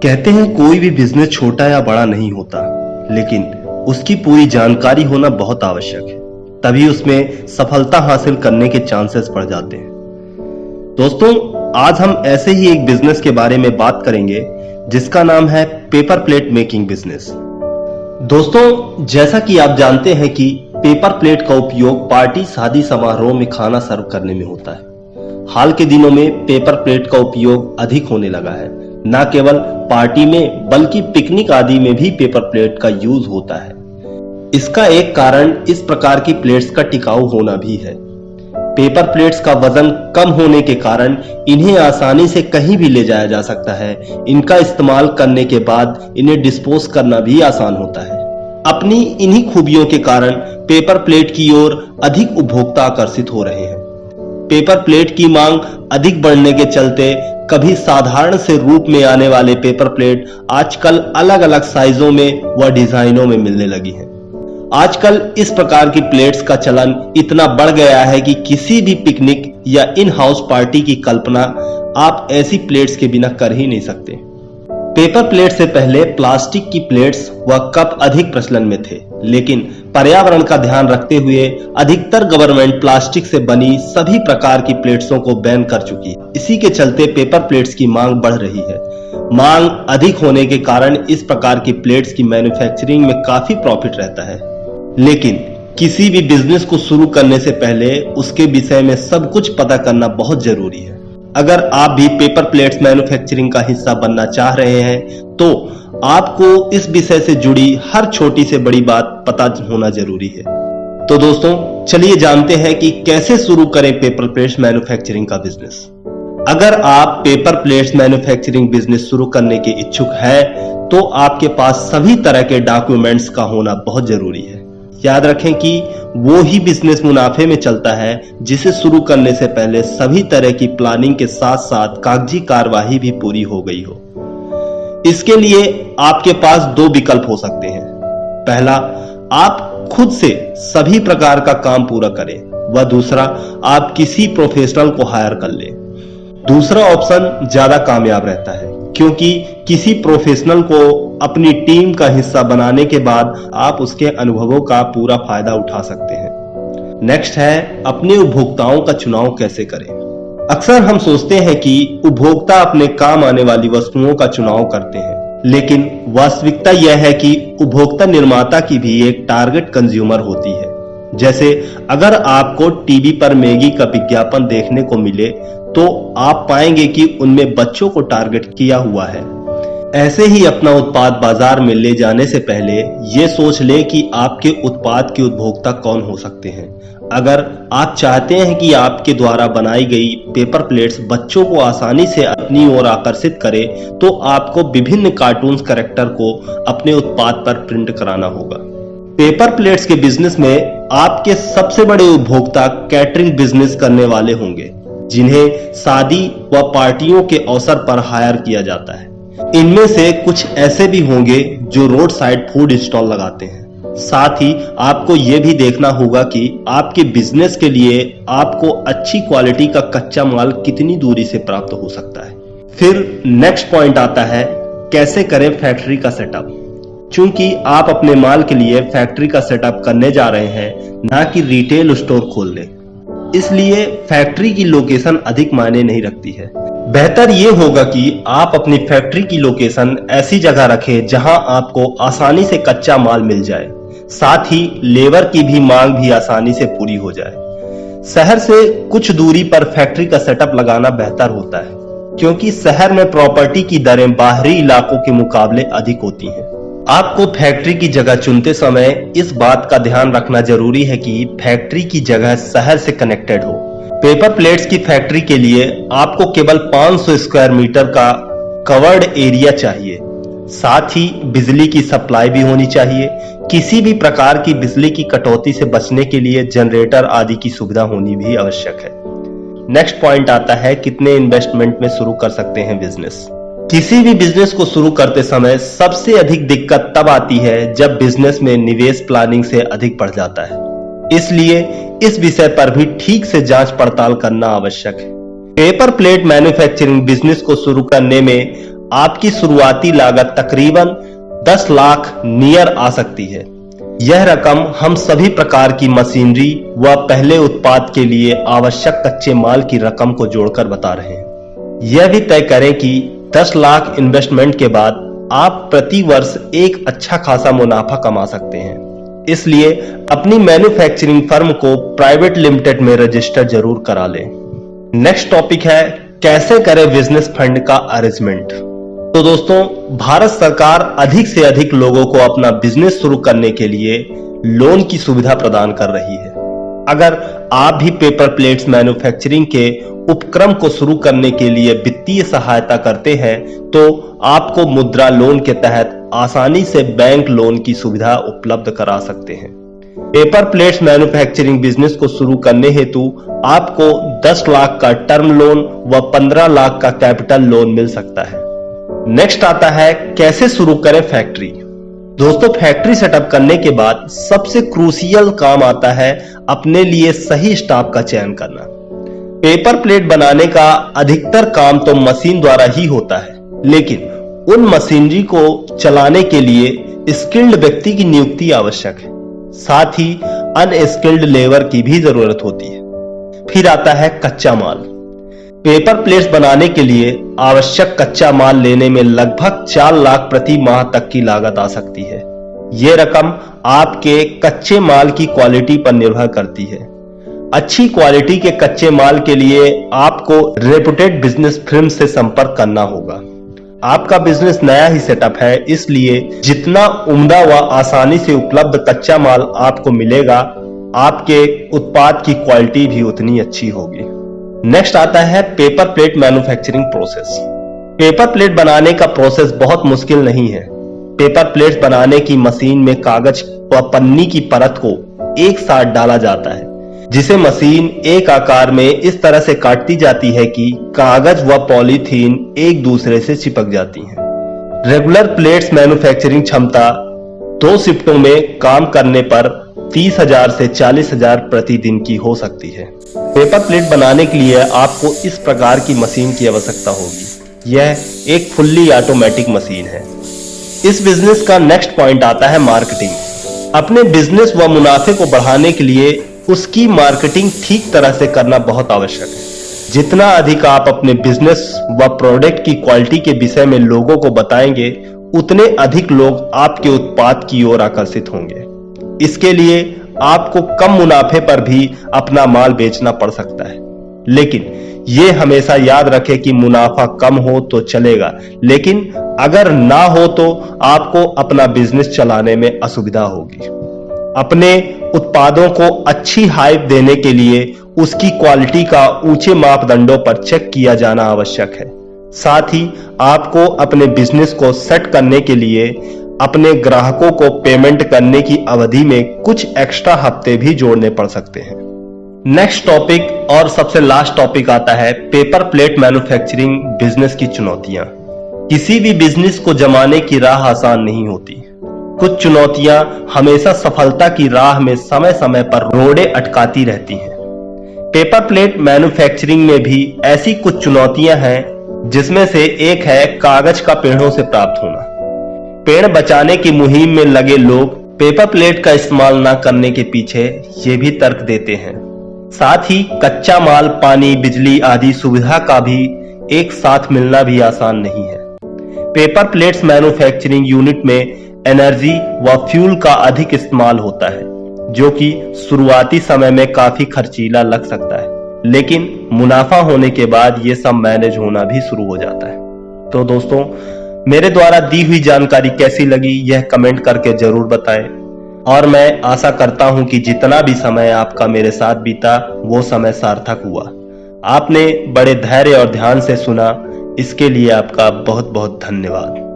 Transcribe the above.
कहते हैं कोई भी बिजनेस छोटा या बड़ा नहीं होता, लेकिन उसकी पूरी जानकारी होना बहुत आवश्यक है। तभी उसमें सफलता हासिल करने के चांसेस बढ़ जाते हैं। दोस्तों, आज हम ऐसे ही एक बिजनेस के बारे में बात करेंगे जिसका नाम है पेपर प्लेट मेकिंग बिजनेस। दोस्तों, जैसा कि आप जानते हैं कि पेपर प्लेट का उपयोग पार्टी शादी समारोह में खाना सर्व करने में होता है। हाल के दिनों में पेपर प्लेट का उपयोग अधिक होने लगा है। न केवल पार्टी में बल्कि पिकनिक आदि में भी पेपर प्लेट का यूज होता है। इसका एक कारण इस प्रकार की प्लेट्स का टिकाऊ होना भी है। पेपर प्लेट्स का वजन कम होने के कारण इन्हें आसानी से कहीं भी ले जाया जा सकता है। इनका इस्तेमाल करने के बाद इन्हें डिस्पोज करना भी आसान होता है। अपनी इन्हीं खूबियों के कारण पेपर प्लेट की ओर अधिक उपभोक्ता आकर्षित हो रहे हैं। पेपर प्लेट की मांग अधिक बढ़ने के चलते कभी साधारण से रूप में आने वाले पेपर प्लेट आजकल अलग अलग साइजों में व डिजाइनों में मिलने लगी हैं। आजकल इस प्रकार की प्लेट्स का चलन इतना बढ़ गया है कि किसी भी पिकनिक या इन हाउस पार्टी की कल्पना आप ऐसी प्लेट्स के बिना कर ही नहीं सकते। पेपर प्लेट से पहले प्लास्टिक की प्लेट्स व कप अधिक प्रचलन में थे, लेकिन पर्यावरण का ध्यान रखते हुए अधिकतर गवर्नमेंट प्लास्टिक से बनी सभी प्रकार की प्लेट्सों को बैन कर चुकी है। इसी के चलते पेपर प्लेट्स की मांग बढ़ रही है। मांग अधिक होने के कारण इस प्रकार की प्लेट्स की मैन्युफैक्चरिंग में काफी प्रॉफिट रहता है। लेकिन किसी भी बिजनेस को शुरू करने से पहले उसके विषय में सब कुछ पता करना बहुत जरूरी है। अगर आप भी पेपर प्लेट्स मैन्युफैक्चरिंग का हिस्सा बनना चाह रहे हैं तो आपको इस विषय से जुड़ी हर छोटी से बड़ी बात पता होना जरूरी है। तो दोस्तों, चलिए जानते हैं कि कैसे शुरू करें पेपर प्लेट्स मैन्युफैक्चरिंग का बिजनेस। अगर आप पेपर प्लेट्स मैन्युफैक्चरिंग बिजनेस शुरू करने के इच्छुक हैं तो आपके पास सभी तरह के डॉक्यूमेंट्स का होना बहुत जरूरी है। याद रखें कि वो ही बिजनेस मुनाफे में चलता है जिसे शुरू करने से पहले सभी तरह की प्लानिंग के साथ साथ कागजी कार्यवाही भी पूरी हो गई हो। इसके लिए आपके पास दो विकल्प हो सकते हैं। पहला, आप खुद से सभी प्रकार का काम पूरा करें व दूसरा, आप किसी प्रोफेशनल को हायर कर लें। दूसरा ऑप्शन ज्यादा कामयाब रहता है, क्योंकि किसी प्रोफेशनल को अपनी टीम का हिस्सा बनाने के बाद आप उसके अनुभवों का पूरा फायदा उठा सकते हैं। नेक्स्ट है, अपने उपभोक्ताओं का चुनाव कैसे करें। अक्सर हम सोचते हैं कि उपभोक्ता अपने काम आने वाली वस्तुओं का चुनाव करते हैं, लेकिन वास्तविकता यह है कि उपभोक्ता निर्माता की भी एक टारगेट कंज्यूमर होती है। जैसे अगर आपको टीवी पर मैगी का विज्ञापन देखने को मिले तो आप पाएंगे कि उनमें बच्चों को टारगेट किया हुआ है। ऐसे ही अपना उत्पाद बाजार में ले जाने से पहले ये सोच ले कि आपके उत्पाद के उपभोक्ता कौन हो सकते हैं। अगर आप चाहते हैं कि आपके द्वारा बनाई गई पेपर प्लेट्स बच्चों को आसानी से अपनी ओर आकर्षित करे तो आपको विभिन्न कार्टून्स कैरेक्टर को अपने उत्पाद पर प्रिंट कराना होगा। पेपर प्लेट्स के बिजनेस में आपके सबसे बड़े उपभोक्ता कैटरिंग बिजनेस करने वाले होंगे, जिन्हें शादी व पार्टियों के अवसर पर हायर किया जाता है। इनमें से कुछ ऐसे भी होंगे जो रोड साइड फूड स्टॉल लगाते हैं। साथ ही आपको यह भी देखना होगा कि आपके बिजनेस के लिए आपको अच्छी क्वालिटी का कच्चा माल कितनी दूरी से प्राप्त हो सकता है। फिर नेक्स्ट पॉइंट आता है, कैसे करें फैक्ट्री का सेटअप। चूंकि आप अपने माल के लिए फैक्ट्री का सेटअप करने जा रहे हैं, ना कि रिटेल स्टोर खोलने, इसलिए फैक्ट्री की लोकेशन अधिक मायने नहीं रखती है। बेहतर यह होगा कि आप अपनी फैक्ट्री की लोकेशन ऐसी जगह रखें जहां आपको आसानी से कच्चा माल मिल जाए, साथ ही लेबर की भी मांग भी आसानी से पूरी हो जाए। शहर से कुछ दूरी पर फैक्ट्री का सेटअप लगाना बेहतर होता है, क्योंकि शहर में प्रॉपर्टी की दरें बाहरी इलाकों के मुकाबले अधिक होती हैं। आपको फैक्ट्री की जगह चुनते समय इस बात का ध्यान रखना जरूरी है कि फैक्ट्री की जगह शहर से कनेक्टेड हो। पेपर प्लेट्स की फैक्ट्री के लिए आपको केवल 500 स्क्वायर मीटर का कवर्ड एरिया चाहिए। साथ ही बिजली की सप्लाई भी होनी चाहिए। किसी भी प्रकार की बिजली की कटौती से बचने के लिए जनरेटर आदि की सुविधा होनी भी आवश्यक है। नेक्स्ट पॉइंट आता है, कितने इन्वेस्टमेंट में शुरू कर सकते हैं बिजनेस। किसी भी बिजनेस को शुरू करते समय सबसे अधिक दिक्कत तब आती है जब बिजनेस में निवेश प्लानिंग से अधिक बढ़ जाता है। इसलिए इस विषय पर भी ठीक से जांच पड़ताल करना आवश्यक है। पेपर प्लेट मैन्युफैक्चरिंग बिजनेस को शुरू करने में आपकी शुरुआती लागत तकरीबन 10 लाख नियर आ सकती है। यह रकम हम सभी प्रकार की मशीनरी व पहले उत्पाद के लिए आवश्यक कच्चे माल की रकम को जोड़कर बता रहे हैं। यह भी तय करें कि 10 लाख इन्वेस्टमेंट के बाद आप प्रति वर्ष एक अच्छा खासा मुनाफा कमा सकते हैं। इसलिए अपनी मैन्युफैक्चरिंग फर्म को प्राइवेट लिमिटेड में रजिस्टर जरूर करा लें। नेक्स्ट टॉपिक है कैसे करें बिजनेस फंड का अरेंजमेंट। तो दोस्तों, भारत सरकार अधिक से अधिक लोगों को अपना बिजनेस शुरू करने के लिए लोन की सुविधा प्रदान कर रही है। अगर आप भी पेपर प्लेट्स मैन्युफैक्चरिंग के उपक्रम को शुरू करने के लिए वित्तीय सहायता करते हैं तो आपको मुद्रा लोन के तहत आसानी से बैंक लोन की सुविधा उपलब्ध करा सकते हैं। पेपर प्लेट्स मैन्युफैक्चरिंग बिजनेस को शुरू करने हेतु आपको 10 लाख का टर्म लोन व 15 लाख का कैपिटल लोन मिल सकता है। नेक्स्ट आता है कैसे शुरू करें फैक्ट्री। दोस्तों, फैक्ट्री सेटअप करने के बाद सबसे क्रूशियल काम आता है अपने लिए सही स्टाफ का चयन करना। पेपर प्लेट बनाने का अधिकतर काम तो मशीन द्वारा ही होता है, लेकिन उन मशीनरी को चलाने के लिए स्किल्ड व्यक्ति की नियुक्ति आवश्यक है। साथ ही अनस्किल्ड लेबर की भी जरूरत होती है। फिर आता है कच्चा माल। पेपर प्लेट्स बनाने के लिए आवश्यक कच्चा माल लेने में लगभग 4 लाख प्रति माह तक की लागत आ सकती है। यह रकम आपके कच्चे माल की क्वालिटी पर निर्भर करती है। अच्छी क्वालिटी के कच्चे माल के लिए आपको रेपुटेड बिजनेस फर्म से संपर्क करना होगा। आपका बिजनेस नया ही सेटअप है, इसलिए जितना उम्दा व आसानी से उपलब्ध कच्चा माल आपको मिलेगा, आपके उत्पाद की क्वालिटी भी उतनी अच्छी होगी। नेक्स्ट आता है paper plate manufacturing process. Paper plate बनाने का प्रोसेस बहुत मुश्किल नहीं है। पेपर प्लेट्स बनाने की मशीन में कागज व पन्नी की परत को एक साथ डाला जाता है, जिसे मशीन एक आकार में इस तरह से काटती जाती है कि कागज व पॉलीथीन एक दूसरे से चिपक जाती हैं। रेगुलर प्लेट्स मैन्युफैक्चरिंग क्षमता 2 शिफ्टों में काम करने पर 30,000 से 40,000 प्रतिदिन की हो सकती है। पेपर प्लेट बनाने के लिए आपको इस प्रकार की मशीन की आवश्यकता होगी। यह एक फुल्ली ऑटोमेटिक मशीन है। इस बिजनेस का नेक्स्ट पॉइंट आता है मार्केटिंग। अपने बिजनेस व मुनाफे को बढ़ाने के लिए उसकी मार्केटिंग ठीक तरह से करना बहुत आवश्यक है। जितना अधिक आप अपने बिजनेस व प्रोडक्ट की क्वालिटी के विषय में लोगों को बताएंगे, उतने अधिक लोग आपके उत्पाद की ओर आकर्षित होंगे। इसके लिए आपको कम मुनाफे पर भी अपना माल बेचना पड़ सकता है, लेकिन यह हमेशा याद रखें कि मुनाफा कम हो तो चलेगा, लेकिन अगर ना हो तो आपको अपना बिजनेस चलाने में असुविधा होगी। अपने उत्पादों को अच्छी हाइप देने के लिए उसकी क्वालिटी का ऊंचे मापदंडों पर चेक किया जाना आवश्यक है। साथ ही आपको अपने बिजनेस को सेट करने के लिए अपने ग्राहकों को पेमेंट करने की अवधि में कुछ एक्स्ट्रा हफ्ते भी जोड़ने पड़ सकते हैं। नेक्स्ट टॉपिक और सबसे लास्ट टॉपिक आता है पेपर प्लेट मैन्युफैक्चरिंग बिजनेस की चुनौतियां। किसी भी बिजनेस को जमाने की राह आसान नहीं होती। कुछ चुनौतियां हमेशा सफलता की राह में समय समय पर रोड़े अटकाती रहती हैं। पेपर प्लेट मैन्युफैक्चरिंग में भी ऐसी कुछ चुनौतियां हैं, जिसमें से एक है कागज का पेड़ों से प्राप्त होना। पेड़ बचाने की मुहिम में लगे लोग पेपर प्लेट का इस्तेमाल न करने के पीछे ये भी तर्क देते हैं। साथ ही कच्चा माल, पानी, बिजली आदि सुविधा का भी एक साथ मिलना भी आसान नहीं है। पेपर प्लेट्स मैन्युफैक्चरिंग यूनिट में एनर्जी व फ्यूल का अधिक इस्तेमाल होता है, जो कि शुरुआती समय में काफी खर्चीला लग सकता है, लेकिन मुनाफा होने के बाद ये सब मैनेज होना भी शुरू हो जाता है। तो दोस्तों, मेरे द्वारा दी हुई जानकारी कैसी लगी यह कमेंट करके जरूर बताएं, और मैं आशा करता हूं कि जितना भी समय आपका मेरे साथ बीता वो समय सार्थक हुआ। आपने बड़े धैर्य और ध्यान से सुना, इसके लिए आपका बहुत बहुत धन्यवाद।